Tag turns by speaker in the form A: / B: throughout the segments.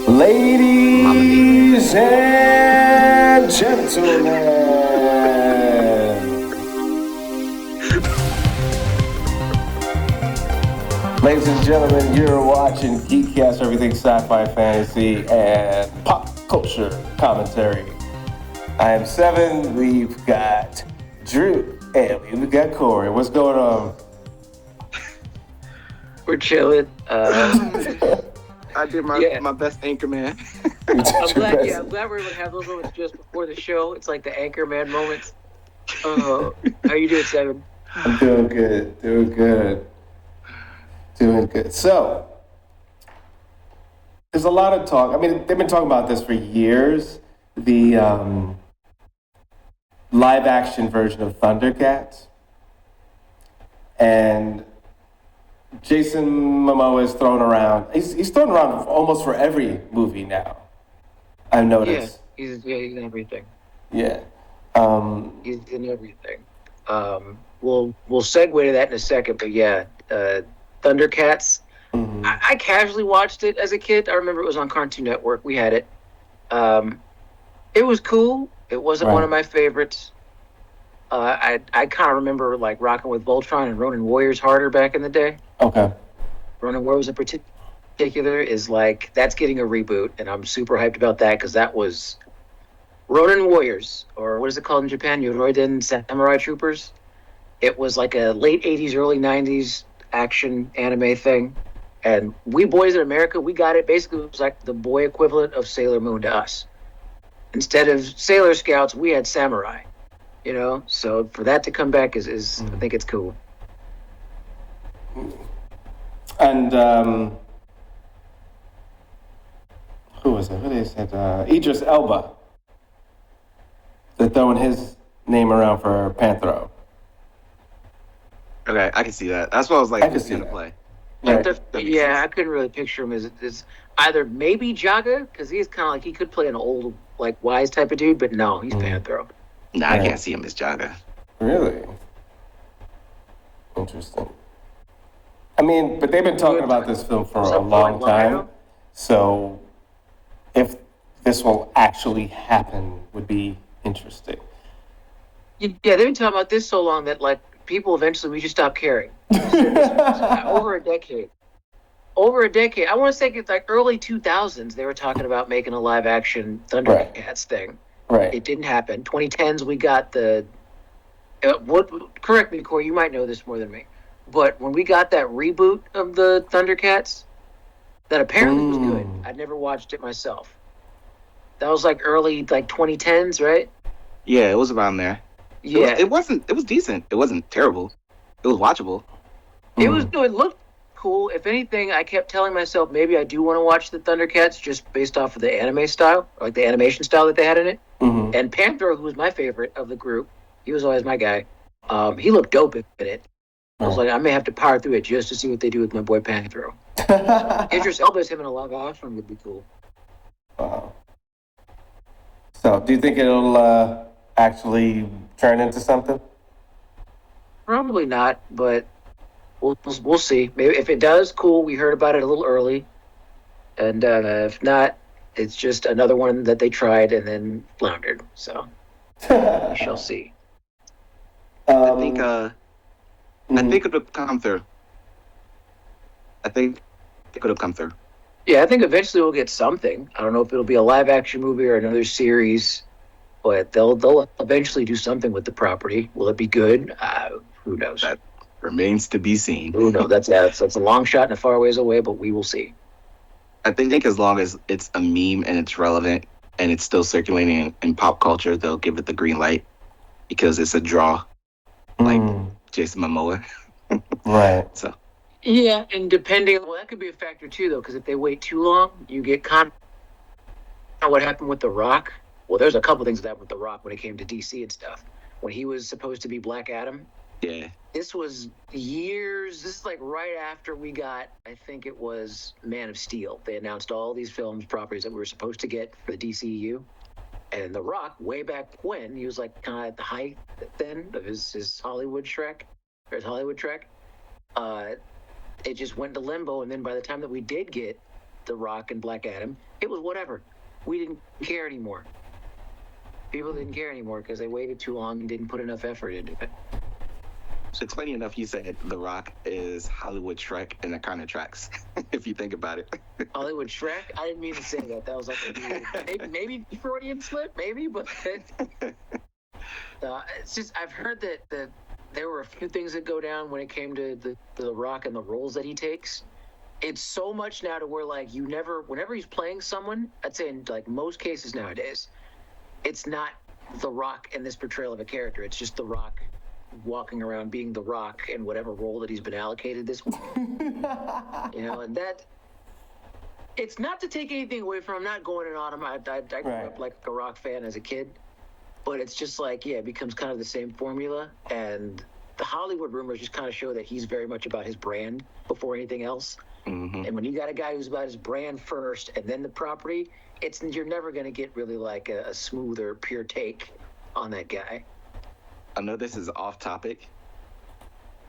A: Ladies and gentlemen, ladies and gentlemen, you're watching GEEKCASTER, everything sci-fi, fantasy, and pop culture commentary. I am Seven. We've got Drew, and we've got Corey. What's going on?
B: We're chilling.
C: I did my best Anchorman.
B: I'm glad we're able to have those moments just before the show. It's like the Anchorman moments. How you doing, Seven?
A: I'm doing good. So, there's a lot of talk. I mean, they've been talking about this for years. The live-action version of Thundercats. And Jason Momoa is thrown around. He's thrown around almost for every movie now. I've noticed.
B: Yeah, he's in everything.
A: Yeah.
B: He's in everything. We'll segue to that in a second, but yeah, Thundercats.
A: Mm-hmm.
B: I casually watched it as a kid. I remember it was on Cartoon Network. We had it. It was cool. It wasn't one of my favorites. I kind of remember like rocking with Voltron and Ronin Warriors harder back in the day.
A: Okay.
B: Ronin Warriors in particular is like, that's getting a reboot, and I'm super hyped about that because that was Ronin Warriors, or what is it called in Japan? Yoroiden Samurai Troopers. It was like a late 80s, early 90s action anime thing. And we boys in America, we got it. Basically, it was like the boy equivalent of Sailor Moon to us. Instead of Sailor Scouts, we had samurai. You know, so for that to come back is I think it's cool.
A: And who was it? Who they said? Idris Elba. They're throwing his name around for Panthro.
C: Okay, I can see that. That's what I was like, who's going to play?
A: Right.
B: I couldn't really picture him as either maybe Jaga, because he's kind of like, he could play an old, like, wise type of dude, but no, he's Panthro.
C: Nah, I can't see him as Jaga.
A: Really? Interesting. I mean, but they've been talking about this film for a long time. So if this will actually happen would be interesting.
B: Yeah, they've been talking about this so long that, like, people eventually, we just stopped caring. Over a decade. I want to say it's like early 2000s, they were talking about making a live-action Thundercats thing.
A: Right.
B: It didn't happen. 2010s, we got the... correct me, Corey, you might know this more than me. But when we got that reboot of the Thundercats, that apparently was good. I'd never watched it myself. That was like early, like 2010s, right?
C: Yeah, it was around there.
B: Yeah.
C: It was decent. It wasn't terrible. It was watchable.
B: It was good. It looked cool. If anything, I kept telling myself maybe I do want to watch the Thundercats just based off of the anime style, like the animation style that they had in it.
A: Mm-hmm.
B: And Panthro, who was my favorite of the group, he was always my guy. He looked dope in it. I was like, I may have to power through it just to see what they do with my boy Panthro. Idris Elba's him in a live action would be cool.
A: Wow. So, do you think it'll actually turn into something?
B: Probably not, but we'll see. Maybe if it does, cool. We heard about it a little early, and if not, it's just another one that they tried and then floundered. So we shall see.
C: I think it would come through. I think it could have come through.
B: Yeah, I think eventually we'll get something. I don't know if it'll be a live action movie or another series, but they'll eventually do something with the property. Will it be good? Who knows?
C: That remains to be seen.
B: Who knows? That's a long shot and a far ways away, but we will see.
C: I think as long as it's a meme and it's relevant and it's still circulating in pop culture, they'll give it the green light because it's a draw, like Jason Momoa.
A: Right.
C: So.
B: Yeah, and that could be a factor too, though, because if they wait too long, you get what happened with The Rock. Well, there's a couple things that happened with The Rock when it came to DC and stuff. When he was supposed to be Black Adam.
C: Yeah.
B: This was years. This is like right after we got, I think it was Man of Steel. They announced all these films, properties that we were supposed to get for the DCEU. And The Rock, way back when, he was like kind of at the height then of his Hollywood trek. It just went to limbo, and then by the time that we did get The Rock and Black Adam, it was whatever. We didn't care anymore. People didn't care anymore because they waited too long and didn't put enough effort into it.
C: So it's funny enough you said The Rock is Hollywood Shrek, and that kind of tracks if you think about it.
B: Hollywood Shrek? I didn't mean to say that. That was like a weird, maybe Freudian slip, maybe, but it's just I've heard that there were a few things that go down when it came to the Rock and the roles that he takes. It's so much now to where like whenever he's playing someone, I'd say in like most cases nowadays, it's not The Rock in this portrayal of a character. It's just The Rock walking around being The Rock in whatever role that he's been allocated this week. And that it's not to take anything away from him. I'm not going in on him. I grew up like a Rock fan as a kid, but it's just like, yeah, it becomes kind of the same formula. And the Hollywood rumors just kind of show that he's very much about his brand before anything else. Mm-hmm. And when you got a guy who's about his brand first and then the property, you're never going to get really like a smooth or pure take on that guy.
C: I know this is off topic,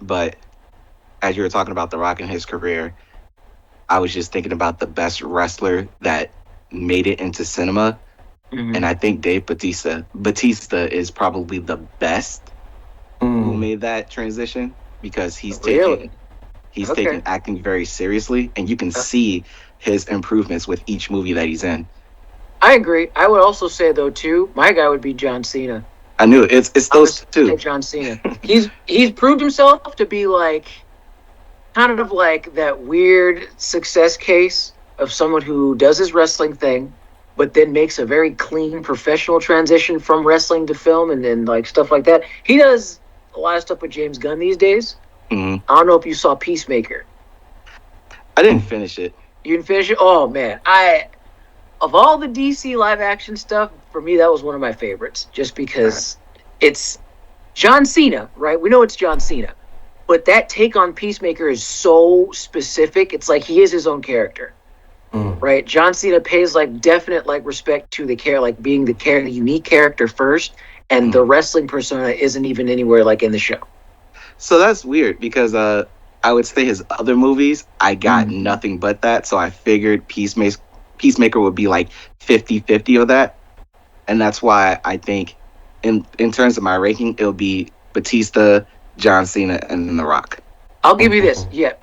C: but as you were talking about The Rock and his career, I was just thinking about the best wrestler that made it into cinema. Mm-hmm. And I think Dave Bautista is probably the best who made that transition, because he's taking acting very seriously, and you can see his improvements with each movie that he's in.
B: I agree. I would also say though too, my guy would be John Cena.
C: I knew it. It's those two.
B: John Cena. He's proved himself to be like kind of like that weird success case of someone who does his wrestling thing, but then makes a very clean professional transition from wrestling to film and then like stuff like that. He does a lot of stuff with James Gunn these days. Mm-hmm. I don't know if you saw Peacemaker.
C: I didn't finish it.
B: You didn't finish it? Oh man, of all the DC live action stuff, for me, that was one of my favorites. Just because it's John Cena, right? We know it's John Cena. But that take on Peacemaker is so specific. It's like he is his own character, right? John Cena pays like definite like respect to the like being the unique character first. And the wrestling persona isn't even anywhere like in the show.
C: So that's weird because I would say his other movies, I got nothing but that. So I figured Peacemaker would be like 50-50 of that. And that's why I think in terms of my ranking, it'll be Batista, John Cena, and then The Rock.
B: I'll give you this. Yeah.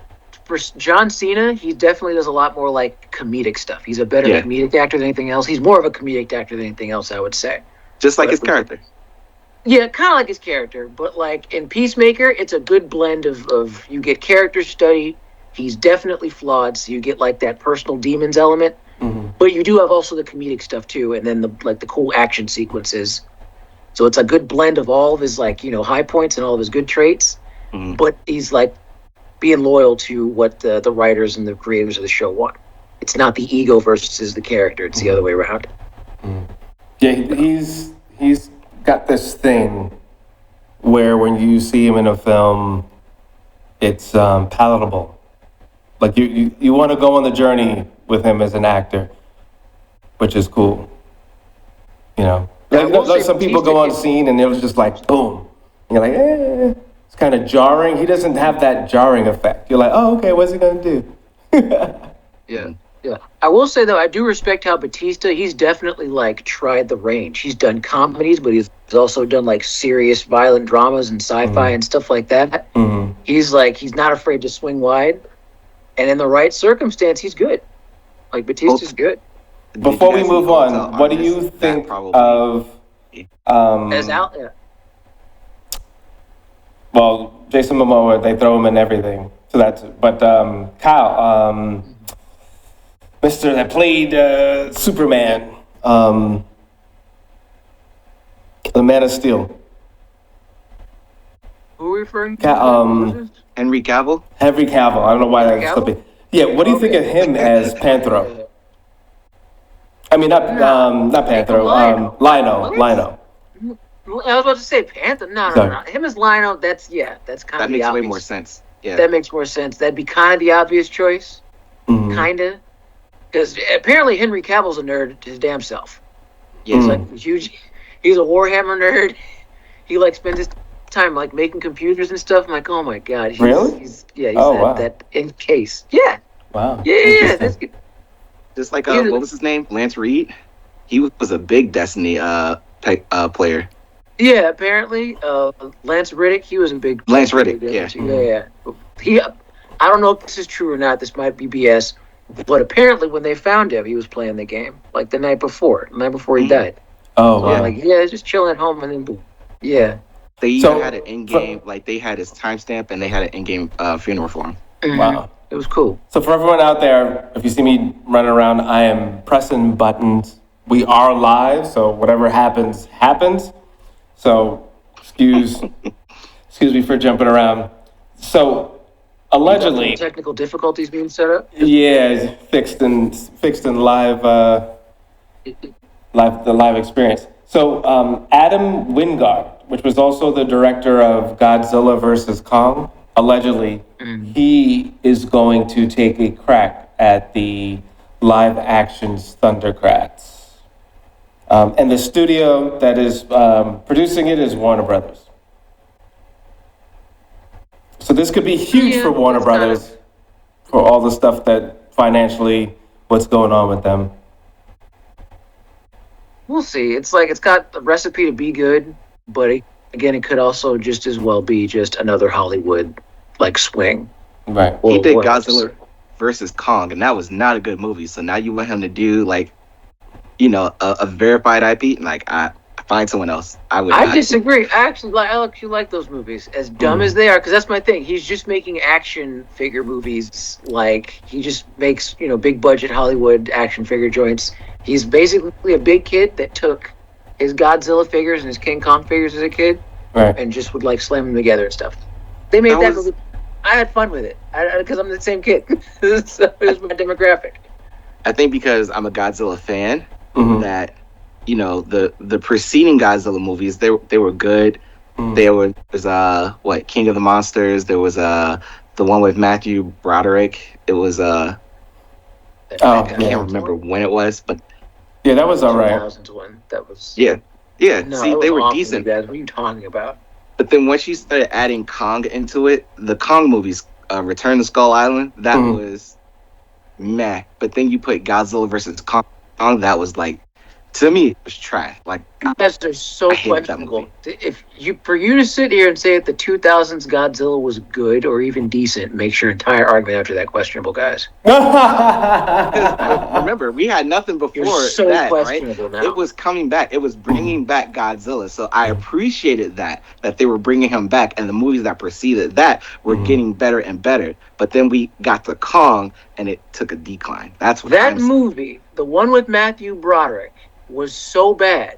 B: For John Cena, he definitely does a lot more like comedic stuff. He's a better comedic actor than anything else. He's more of a comedic actor than anything else, I would say.
C: Just like his character.
B: Yeah, kind of like his character. But like in Peacemaker, it's a good blend of you get character study. He's definitely flawed, so you get like that personal demons element. Mm-hmm. But you do have also the comedic stuff too, and then the cool action sequences. So it's a good blend of all of his high points and all of his good traits. Mm-hmm. But he's like being loyal to what the writers and the creators of the show want. It's not the ego versus the character; it's the other way around.
A: Mm-hmm. Yeah, he's got this thing where when you see him in a film, it's palatable. Like you want to go on the journey with him as an actor, which is cool. Like some people go on scene and it was just like boom, and you're like, it's kind of jarring. He doesn't have that jarring effect. You're like, oh, okay, what's he gonna do?
B: Yeah. I will say though, I do respect how Batista. He's definitely like tried the range. He's done comedies, but he's also done like serious, violent dramas and sci-fi and stuff like that. Mm-hmm. He's not afraid to swing wide. And in the right circumstance, he's good. Like, Batista's good.
A: Before we move on, what do you think of...
B: As out there.
A: Well, Jason Momoa, they throw him in everything. So that's... But Kyle, Mr. that played Superman, the Man of Steel.
B: Who are we referring to?
C: Henry Cavill?
A: Henry Cavill. I don't know why that's slipping. Yeah, what do you think of him as Panthro? I mean, not Panthro. Lino.
B: I was about to say Panther. No. Him as Lino, that's kind of the obvious.
C: That makes way more sense. Yeah.
B: That makes more sense. That'd be kind of the obvious choice. Mm-hmm. Kind of. Because apparently Henry Cavill's a nerd his damn self. Yeah, he's like huge. He's a Warhammer nerd. He spends his time making computers and stuff. I'm like, oh my god.
A: Really?
B: He's that in case. Yeah.
A: Wow.
B: Yeah. That's good.
C: Just like what was his name? Lance Reed. He was a big Destiny player.
B: Yeah, apparently, Lance Riddick, he was a big.
C: Lance Riddick, yeah.
B: Yeah. I don't know if this is true or not. This might be BS, but apparently, when they found him, he was playing the game like the night before he died.
A: Oh,
B: so
A: wow.
B: I'm like, yeah, just chilling at home, and then boom. Yeah.
C: They even had an in-game, like they had his timestamp, and they had an in-game funeral for him.
A: Wow.
B: It was cool.
A: So for everyone out there, if you see me running around, I am pressing buttons. We are live, so whatever happens, happens. So excuse me for jumping around. So allegedly,
B: technical difficulties being set up.
A: Yeah, fixed in live live experience. So Adam Wingard, which was also the director of Godzilla vs. Kong, allegedly, he is going to take a crack at the live actions Thundercats. And the studio that is producing it is Warner Brothers. So this could be huge for Warner Brothers for all the stuff that financially, what's going on with them.
B: We'll see. It's like it's got a recipe to be good, but it could also just as well be just another Hollywood like swing.
A: Right.
C: He did Godzilla versus Kong, and that was not a good movie. So now you want him to do like, a verified IP? Like, I find someone else.
B: I disagree. I actually like those movies, as dumb as they are, because that's my thing. He's just making action figure movies. Like, he just makes big budget Hollywood action figure joints. He's basically a big kid that took his Godzilla figures and his King Kong figures as a kid,
A: right,
B: and just would like slam them together and stuff. They made that movie. I had fun with it because I'm the same kid. So it was my demographic.
C: I think because I'm a Godzilla fan, that the preceding Godzilla movies, they were good. There was King of the Monsters. There was the one with Matthew Broderick. It was I can't remember when it was, but
A: yeah, that was all right.
B: 2001. That was
C: yeah.
B: No,
C: see, they were decent.
B: Guys, what are you talking about?
C: But then once you started adding Kong into it, the Kong movies, Return to Skull Island, that was meh. But then you put Godzilla versus Kong, that was like, to me, it was trash. Like,
B: they're so questionable. For you to sit here and say that the 2000s Godzilla was good or even decent makes your entire argument after that questionable, guys.
C: Remember, we had nothing before that, right? Now. It was coming back. It was bringing back Godzilla. So I appreciated that they were bringing him back, and the movies that preceded that were getting better and better. But then we got to Kong, and it took a decline. That's what
B: that movie, the one with Matthew Broderick, was so bad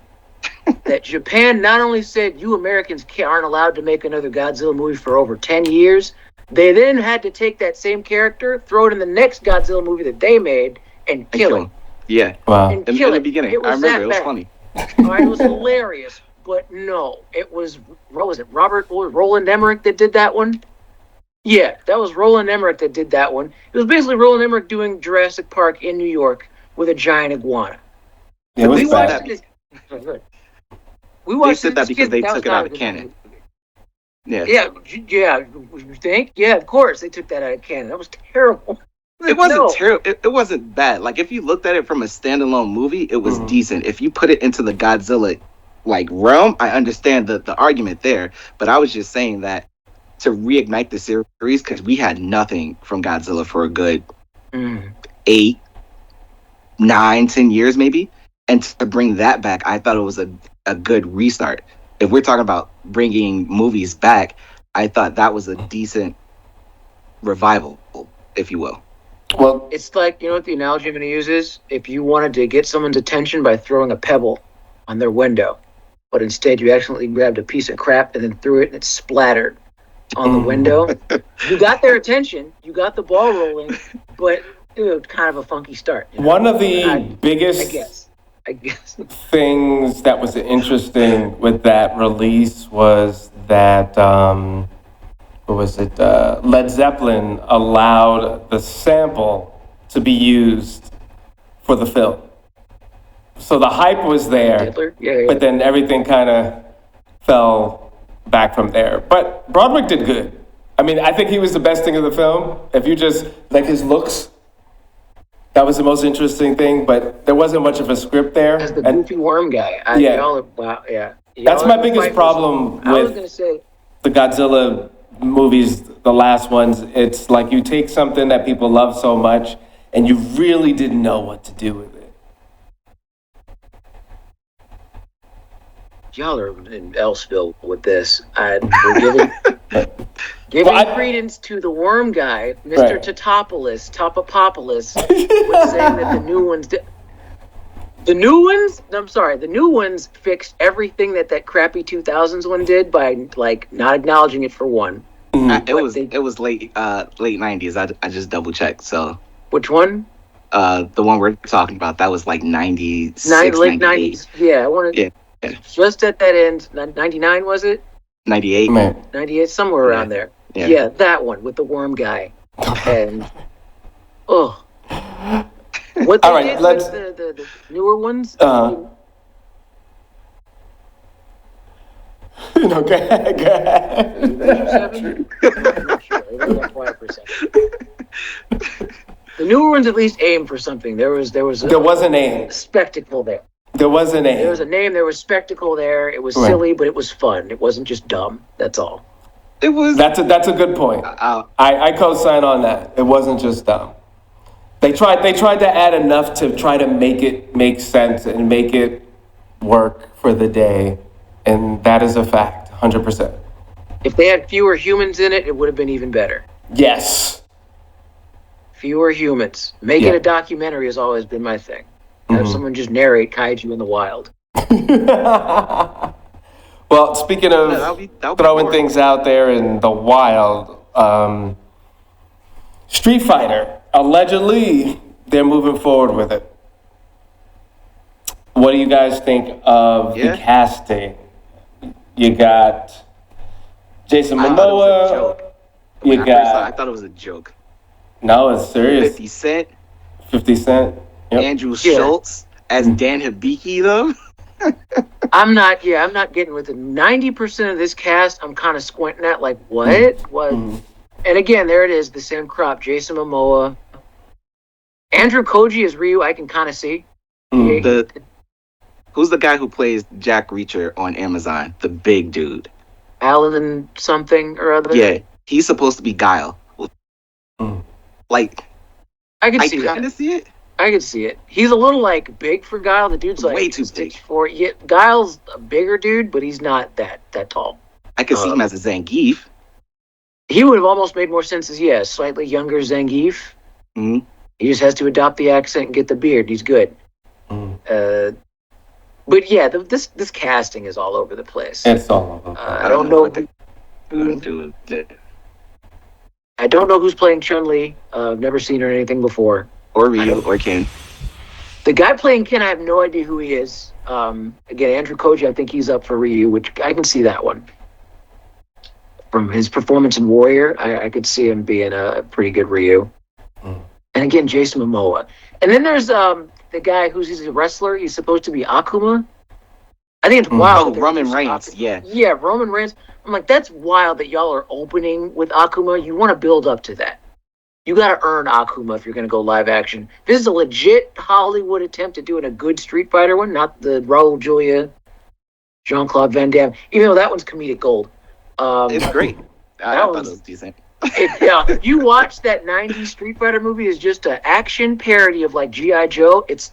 B: that Japan not only said you Americans aren't allowed to make another Godzilla movie for over 10 years, they then had to take that same character, throw it in the next Godzilla movie that they made, and kill him.
C: Yeah.
A: Wow.
C: In the beginning, I remember it was funny.
B: All right, it was hilarious, but no, it was Roland Emmerich that did that one? Yeah, that was Roland Emmerich that did that one. It was basically Roland Emmerich doing Jurassic Park in New York with a giant iguana.
A: Yeah, we watched
B: it.
C: They said that because they took it out of canon. Yeah.
B: Yeah. You think? Yeah, of course they took that out of canon. That was terrible.
C: It wasn't terrible. It wasn't bad. Like, if you looked at it from a standalone movie, it was decent. If you put it into the Godzilla realm, I understand the argument there. But I was just saying that to reignite the series, because we had nothing from Godzilla for a good 8, 9, 10 years maybe. And to bring that back, I thought it was a good restart. If we're talking about bringing movies back, I thought that was a decent revival, if you will.
A: Well,
B: it's like, what the analogy I'm going to use is? If you wanted to get someone's attention by throwing a pebble on their window, but instead you accidentally grabbed a piece of crap and then threw it and it splattered on the window, you got their attention, you got the ball rolling, but kind of a funky start.
A: One of the biggest
B: I guess
A: things that was interesting with that release was that Led Zeppelin allowed the sample to be used for the film. So the hype was there, but then everything kind of fell back from there. But Broderick did good. I mean, I think he was the best thing of the film. If you just like his looks, That was the most interesting thing, but there wasn't much of a script there.
B: As the goofy worm guy.
A: Yeah.
B: Y'all are, wow, yeah.
A: That's
B: Y'all
A: my
B: are
A: biggest
B: fight
A: problem
B: I was
A: with
B: gonna say,
A: the Godzilla movies, the last ones. It's like you take something that people love so much and you really didn't know what to do with it.
B: y'all are in Ellisville with this. We're giving credence to the worm guy, Mr.
A: Right.
B: Topopoulos, was saying that the new ones the new ones fixed everything that crappy 2000s one did by like not acknowledging it for one.
C: It was late 90s. I just double checked. So
B: Which one?
C: the one we're talking about, that was like 96,
B: Late
C: 98.
B: 90s. Yeah, I wanted
C: Yeah.
B: just at that end. 99 was it?
C: 98.
B: 98, somewhere around there.
C: Yeah.
B: Yeah, that one with the worm guy. And what they
A: All right,
B: did
A: let's-
B: with the newer ones.
A: No, go ahead.
B: The newer ones at least aim for something. There was
A: There was a name.
B: spectacle there.
A: There was a name.
B: There was a name. There was spectacle there. It was
A: Right.
B: silly, but it was fun. It wasn't just dumb. That's all.
C: It was.
A: That's a good point. I co-sign on that. It wasn't just dumb. They tried to add enough to try to make it make sense and make it work for the day, and that is a fact, 100%.
B: If they had fewer humans in it, it would have been even better.
A: Yes.
B: Fewer humans. Make it
A: Yeah.
B: a documentary has always been my thing. Have someone just narrate kaiju in the wild.
A: Well, speaking of
C: that'll be
A: throwing
C: boring.
A: things out there in the wild, Street Fighter, allegedly, they're moving forward with it. What do you guys think of the casting? You got Jason
C: I thought it was a
A: Momoa.
C: joke.
A: You
C: When I first saw it, I
A: got
C: thought it was a joke.
A: no, it's serious.
C: 50 Cent,
A: 50 Cent. Yep.
C: Andrew
B: Yeah.
C: Schultz as Dan Hibiki, though.
B: I'm not getting with it. 90% of this cast, I'm kind of squinting at, like, what? And again, there it is, the same crop. Jason Momoa. Andrew Koji as Ryu, I can kind of see.
C: Who's the guy who plays Jack Reacher on Amazon? The big dude.
B: Alan something or other.
C: Yeah, he's supposed to be Guile. Like,
B: I can
C: I
B: see
C: kind
B: that.
C: of see it.
B: I can see it. He's a little, like, big for Guile. The dude's, like,
C: Way too big.
B: 6'4". Yeah, Guile's a bigger dude, but he's not that tall.
C: I could see him as a Zangief.
B: He would have almost made more sense as, slightly younger Zangief.
C: Hmm.
B: He just has to adopt the accent and get the beard. He's good. But yeah, this casting is all over the place.
A: It's all over.
B: I don't know. I don't know who's playing Chun-Li. I've never seen her in anything before.
C: Or Ryu or Ken.
B: The guy playing Ken, I have no idea who he is. Again, Andrew Koji, I think he's up for Ryu, which I can see that one. From his performance in Warrior, I could see him being a pretty good Ryu. And again, Jason Momoa. And then there's the guy he's a wrestler. He's supposed to be Akuma. I think it's wild.
C: Oh,
B: that they're
C: Roman
B: just
C: Reigns, yeah.
B: Yeah, Roman Reigns. I'm like, that's wild that y'all are opening with Akuma. You want to build up to that. You got to earn Akuma if you're going to go live action. This is a legit Hollywood attempt at doing a good Street Fighter one, not the Raul Julia, Jean-Claude Van Damme, even though that one's comedic gold.
C: It's great. I thought it was decent.
B: If you watch that 90s Street Fighter movie as just an action parody of like G.I. Joe, it's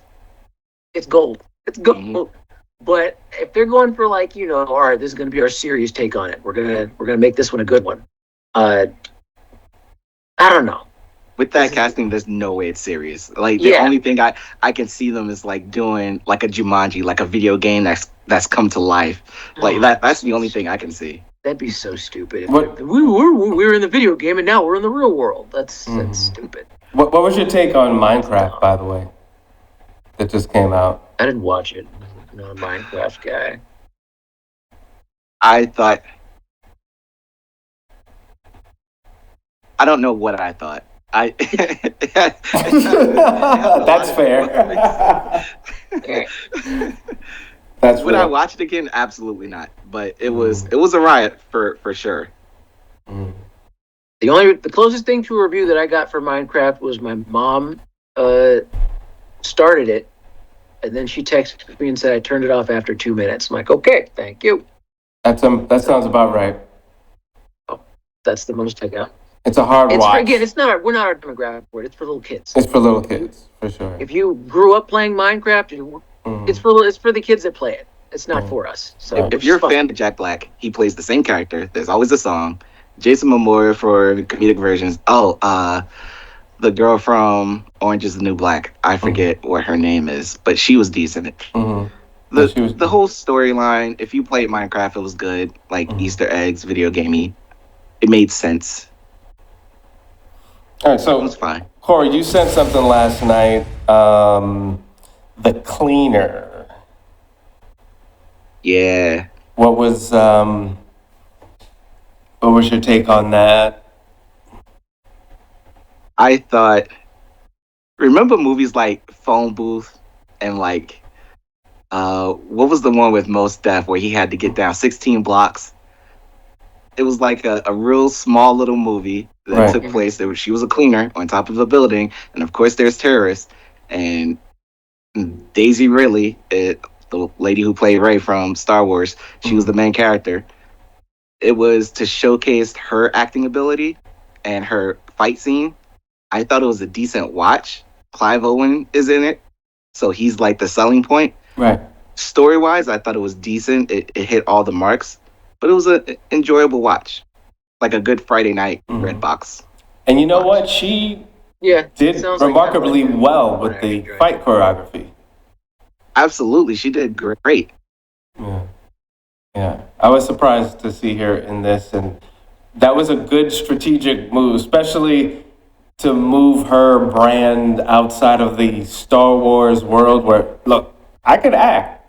B: gold. It's gold. Mm-hmm. But if they're going for like, all right, this is going to be our serious take on it. We're gonna make this one a good one. I don't know.
C: With that casting, there's no way it's serious. Like the only thing I can see them is like doing like a Jumanji, like a video game that's come to life. Like that's the only thing I can see.
B: That'd be so stupid. We were in the video game and now we're in the real world. That's stupid.
A: What was your take on Minecraft, by the way? That just came out.
B: I didn't watch it. I'm not a Minecraft guy.
C: I don't know what I thought.
A: That's fair. That's
C: Would I watch it again? Absolutely not. But it was a riot for sure.
B: The closest thing to a review that I got for Minecraft was my mom started it, and then she texted me and said I turned it off after 2 minutes. I'm like, okay, thank you.
A: That sounds about right.
B: That's the most I got.
A: It's a hard
B: It's
A: watch.
B: again, it's not. We're not our demographic for it. It's for little kids.
A: It's for little kids, for sure.
B: If you grew up playing Minecraft, it's for the kids that play it. It's not for us. So
C: if you're a fan of Jack Black, he plays the same character. There's always a song. Jason Momoa for comedic versions. The girl from Orange is the New Black. I forget what her name is, but she was decent. The whole storyline, if you played Minecraft, it was good. Like Easter eggs, video gamey. It made sense.
A: All right, so
C: it was fine.
A: Corey, you sent something last night. The Cleaner.
C: Yeah.
A: What was your take on that?
C: I thought, remember movies like Phone Booth and like, what was the one with Mos Def where he had to get down 16 blocks? It was like a real small little movie that took place. She was a cleaner on top of a building, and of course there's terrorists. And Daisy Ridley, the lady who played Rey from Star Wars, she was the main character. It was to showcase her acting ability and her fight scene. I thought it was a decent watch. Clive Owen is in it, so he's like the selling point.
A: Right.
C: Story-wise, I thought it was decent. It hit all the marks, but it was an enjoyable watch, like a good Friday night Redbox.
A: And you know what? She did remarkably well with the fight choreography.
C: Absolutely, she did great.
A: Yeah. I was surprised to see her in this, and that was a good strategic move, especially to move her brand outside of the Star Wars world where, look, I could act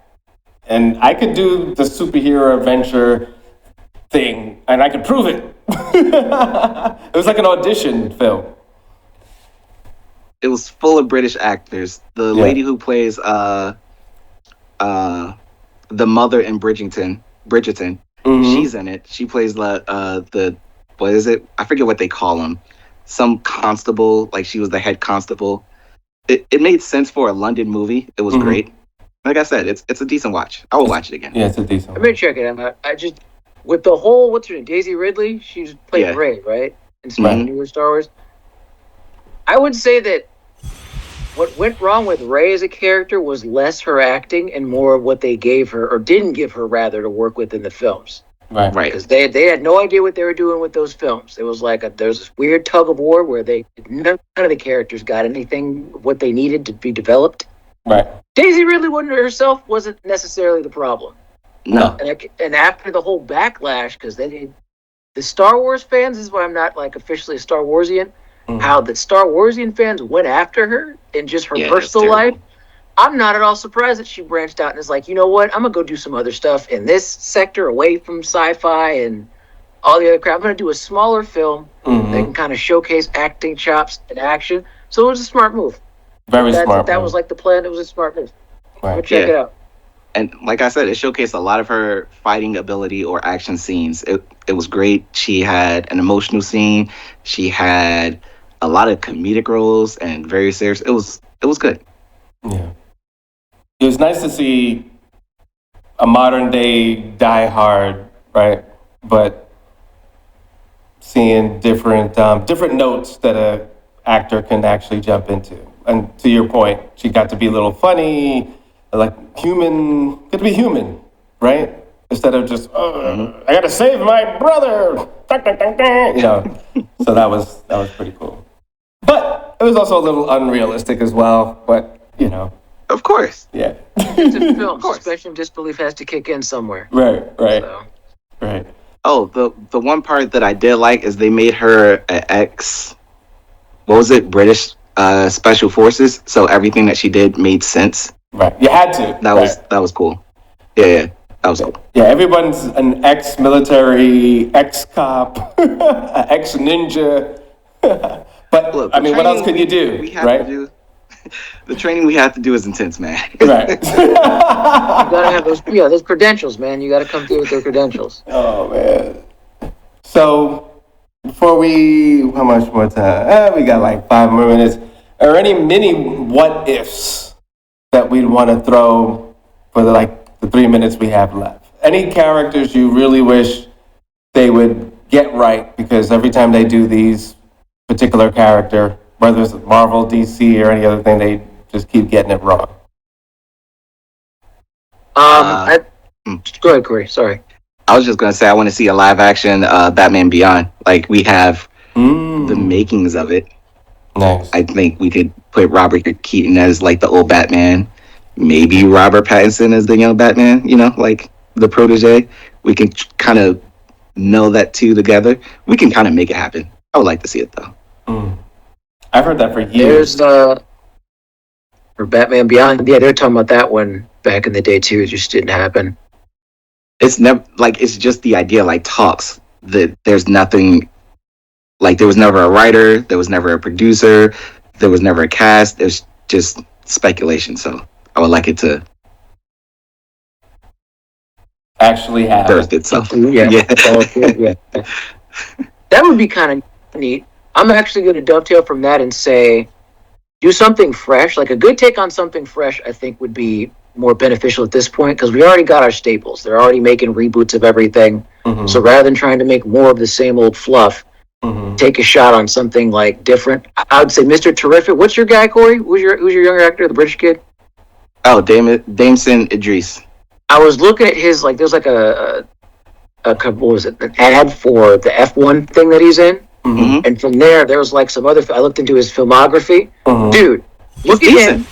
A: and I could do the superhero adventure thing and I could prove it. It was like an audition film.
C: It was full of British actors. The lady who plays the mother in Bridgerton, she's in it. She plays the what is it? I forget what they call him. Some constable, like she was the head constable. It made sense for a London movie. It was great. Like I said, it's a decent watch. I will watch it again.
A: Yeah, it's a decent.
B: I'm gonna check it out. I just with the whole what's her name, Daisy Ridley. She's played Rey, right? In some newer Star Wars. I would say that what went wrong with Rey as a character was less her acting and more what they gave her, or didn't give her rather, to work with in the films.
A: Right.
B: Because they had no idea what they were doing with those films. It was like there's this weird tug of war where none of the characters got anything what they needed to be developed.
A: Right.
B: Daisy Ridley herself wasn't necessarily the problem.
C: No.
B: And after the whole backlash, because the Star Wars fans, this is why I'm not like officially a Star Warsian. How the Star Warsian fans went after her in just her personal life. I'm not at all surprised that she branched out and is like, you know what? I'm going to go do some other stuff in this sector away from sci-fi and all the other crap. I'm going to do a smaller film that can kind of showcase acting chops and action. So it was a smart move.
A: Very smart.
B: That was like the plan. It was a smart move.
A: Right.
B: Check it out.
C: And like I said, it showcased a lot of her fighting ability or action scenes. It was great. She had an emotional scene. She had a lot of comedic roles and very serious. It was good.
A: Yeah. It was nice to see a modern day Die Hard, right? But seeing different notes that a actor can actually jump into. And to your point, she got to be a little funny, like human, get to be human, right? Instead of just, I got to save my brother, you know. So that was pretty cool. But it was also a little unrealistic as well. But you know,
C: of course,
A: yeah.
B: It's a film. Suspension of disbelief has to kick in somewhere.
A: Right.
B: So.
A: Right.
C: Oh, the one part that I did like is they made her an ex. What was it? British Special Forces. So everything that she did made sense.
A: Right. You had to.
C: That was cool. Yeah. That was cool.
A: Yeah, everyone's an ex-military, ex-cop, ex-ninja. But, look, I mean, what else could you do, right?
C: The training we have to do is intense, man.
A: Right.
B: You gotta have those credentials, man. You gotta come through with their credentials.
A: Oh, man. So, how much more time? We got like 5 more minutes. or any mini what ifs that we'd want to throw for the 3 minutes we have left? Any characters you really wish they would get right, because every time they do these particular character, whether it's Marvel, DC, or any other thing, they just keep getting it wrong.
B: Go ahead, Corey. Sorry.
C: I was just gonna say I want to see a live action Batman Beyond. Like, we have the makings of it.
A: Nice.
C: I think we could put Robert Keaton as like the old Batman, maybe Robert Pattinson as the young Batman. You know, like the protege. We can kind of meld that two together. We can kind of make it happen. I would like to see it though.
A: I've heard that for years.
B: There's for Batman Beyond. Yeah, they're talking about that one back in the day too. It just didn't happen.
C: It's never like, it's just the idea, like talks, that there's nothing, like there was never a writer, there was never a producer, there was never a cast. There's just speculation. So I would like it to
A: actually happen.
C: birth itself.
B: Yeah. That would be kind of neat. I'm actually going to dovetail from that and say, do something fresh. Like a good take on something fresh, I think would be more beneficial at this point, because we already got our staples. They're already making reboots of everything. So rather than trying to make more of the same old fluff, take a shot on something like different. I would say Mr. Terrific. What's your guy, Corey? Who's your younger actor, the British kid?
C: Oh, Damson Idris.
B: I was looking at his, like, there's like a what was it, an ad for the F1 thing that he's in. And from there was like some other, I looked into his filmography. Dude, look at him,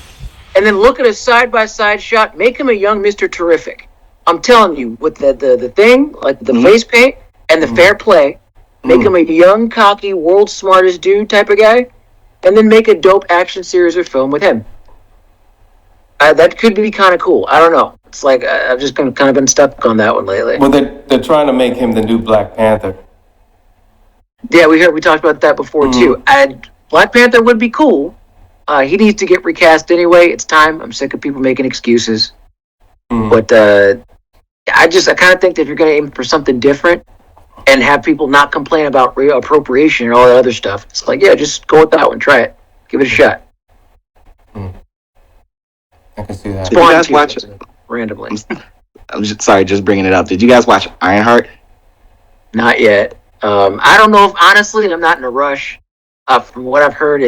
B: and then look at a side-by-side shot. Make him a young Mr. Terrific. I'm telling you, with the thing, like the face paint and the fair play, make him a young, cocky, world's smartest dude type of guy, and then make a dope action series or film with him. That could be kind of cool. I don't know. It's like I've just kind of been stuck on that one lately.
A: Well, they're trying to make him the new Black Panther.
B: Yeah, we talked about that before too. Black Panther would be cool. He needs to get recast anyway. It's time. I'm sick of people making excuses. But I kind of think that if you're going to aim for something different and have people not complain about reappropriation and all that other stuff, it's like, yeah, just go with that one. Try it. Give it a shot.
A: I can see that.
C: Did you guys watch
B: randomly?
C: I'm just bringing it up. Did you guys watch Ironheart?
B: Not yet. I don't know if, honestly, I'm not in a rush. From what I've heard,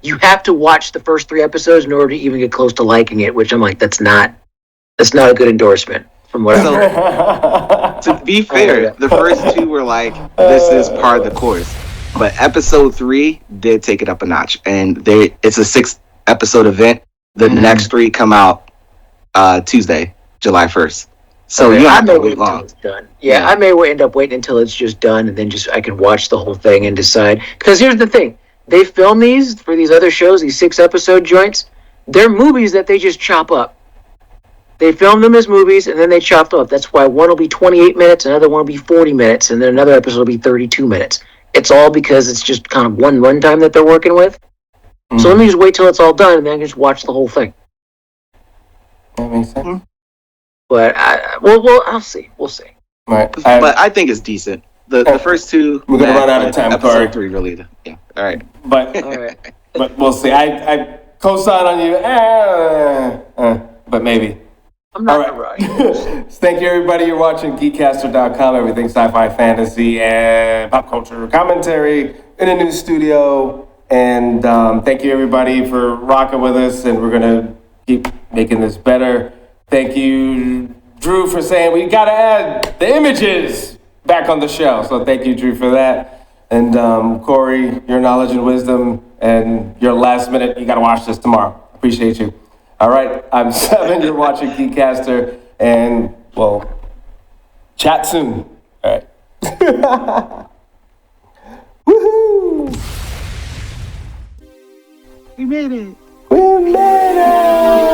B: you have to watch the first 3 episodes in order to even get close to liking it, which I'm like, that's not a good endorsement from what I've heard.
C: To be fair, the first 2 were like, this is part of the course. But episode 3 did take it up a notch. And it's a 6-episode event. The next 3 come out Tuesday, July 1st. So you don't have to wait long.
B: It's done. Yeah, I may end up waiting until it's just done, and then I can watch the whole thing and decide. Because here's the thing. They film these for these other shows, these 6-episode joints. They're movies that they just chop up. They film them as movies, and then they chop them up. That's why one will be 28 minutes, another one will be 40 minutes, and then another episode will be 32 minutes. It's all because it's just kind of one runtime that they're working with. So let me just wait till it's all done, and then I can just watch the whole thing.
A: That makes sense.
B: But I'll see. We'll see.
A: Right.
C: But I think it's decent. The first 2.
A: We're gonna run out of time.
C: Episode 3 really. Yeah. All right.
A: But we'll see. I co-sign on you. But maybe.
B: I'm not right.
A: Thank you, everybody. You're watching GEEKCASTER.com. Everything sci-fi, fantasy, and pop culture commentary in a new studio. And thank you, everybody, for rocking with us. And we're gonna keep making this better. Thank you, Drew, for saying we got to add the images back on the show. So thank you, Drew, for that. And Corey, your knowledge and wisdom and your last minute, you got to watch this tomorrow. Appreciate you. All right, I'm 7. You're watching GEEKCASTER. And, well, chat soon. All right. Woohoo!
C: We made it.
A: We made it!